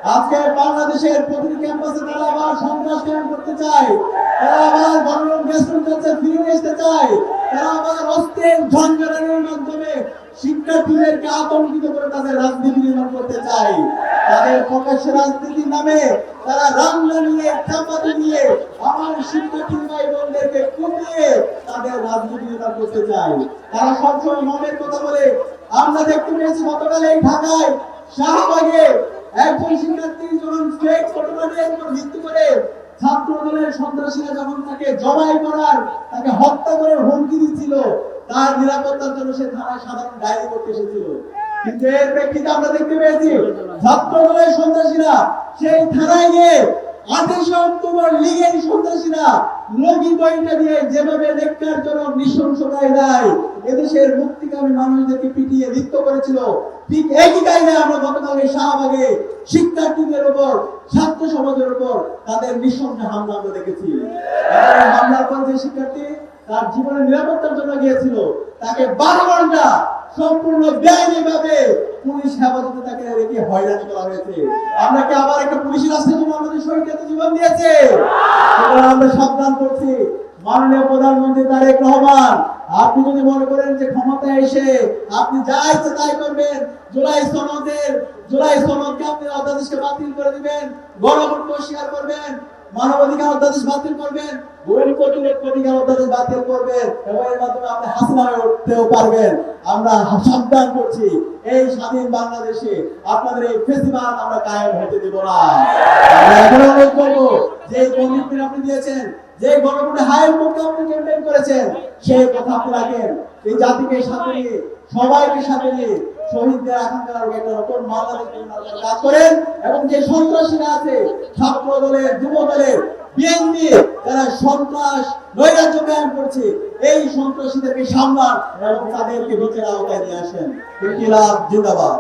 আজকে বাংলাদেশের প্রতিটি ক্যাম্পাসে তারা আবার সন্ত্রাস কায়েম করতে চায়, তারা আবার গণরম গ্যাসরুম কালচার ফিরিয়ে আসতে চায়, তারা আবার অস্ত্রের ঝঞ্ঝানের মাধ্যমে শিক্ষার্থীদেরকে আতঙ্কিত করে তাদের রাজনীতি নির্মাণ করতে চায়। তাদের প্রকাশ্য রাজনীতির নামে তারা রান্না নিয়ে চাপাতি নিয়ে আমার শিক্ষার্থী ভাই বোনদেরকে কুপিয়ে তাদের রাজনীতি নির্মাণ করতে চায়। তারা সবসময় মনের কথা বলে। আমরা দেখতে পেয়েছি গতকাল এই ঢাকায় শাহবাগে একজন শিক্ষার্থী যখন ফেক ফটোগ্রাফের উপর ভিত্তি করে ছাত্র দলের সন্ত্রাসীরা যখন তাকে জবাই করার, তাকে হত্যা করার হুমকি দিচ্ছিল, তার নিরাপত্তার জন্য সে থানায় সাধারণ ডায়েরি করতে এসেছিল। কিন্তু এর প্রেক্ষিতে আমরা দেখতে পেয়েছি ছাত্র দলের সন্ত্রাসীরা সেই থানায় গিয়ে 28 অক্টোবর লীগের সন্ত্রাসীরা লগি পয়েন্টে দিয়ে যেভাবে নেককারজনক নৃশংসতায় দেয় এদেশের মুক্তিকামী মানুষদেরকে পিটিয়ে লিপ্ত করেছিল, ঠিক একই কায়দায় আমরা গতকাল শাহবাগে শিক্ষার্থীদের উপর, ছাত্র সমাজের উপর তাদের নৃশংস হামলা আমরা দেখেছি। হামলার পর যে শিক্ষার্থী তার জীবনের নিরাপত্তার জন্য গিয়েছিল, তাকে 12 ঘন্টা সম্পূর্ণ বেআইনিভাবে পুলিশ হেফাজতে তাকে রেখে হয়রানি করা হয়েছে। আমরা কি আবার একটা পুলিশ রাষ্ট্রের জন্য আমাদের শহীদকে জীবন দিয়েছে? আমরা সাবধান করছি, মাননীয় প্রধানমন্ত্রী তারেক রহমান, আপনি যদি মনে করেন যে ক্ষমতায় এসে আপনি যা ইচ্ছে তাই করবেন, জুলাই সনদকে আপনি অধ্যাদেশকে বাতিল করে দিবেন, গণভোট অস্বীকার করবেন, মানবাধিকার অধ্যাদেশ বাতিল করবেন, গরিব অধিকার অধ্যাদেশ বাতিল করবেন এবং এর মাধ্যমে আপনি হাসিনা হয়ে উঠতেও পারবেন। আমরা সাবধান করছি, এই স্বাধীন বাংলাদেশে আপনাদের এই ফেস্টিভাল আমরা কায়েম হতে দেব না। আমরা এখন অনুরোধ করবো, যে কমিটমেন্ট আপনি দিয়েছেন, যে গণভোটে হায়ের পক্ষে আপনি ক্যাম্পেইন করেছেন, সেই কথা আপনি রাখেন। এই জাতিকে সাথে নিয়ে, সবাইকে সাথে নিয়ে শহীদদের আকাঙ্ক্ষার একটা নতুন বাংলাদেশ নির্মাণের কাজ করেন এবং যে সন্ত্রাসীরা আছে ছাত্র দলের, যুব দলের, বিএনপি যারা সন্ত্রাস নৈরাজ্য কায়েম করছে, এই সন্ত্রাসীদেরকে সামলান এবং তাদেরকে বিচারের আওতায় নিয়ে আসেন। ইনকিলাব জিন্দাবাদ।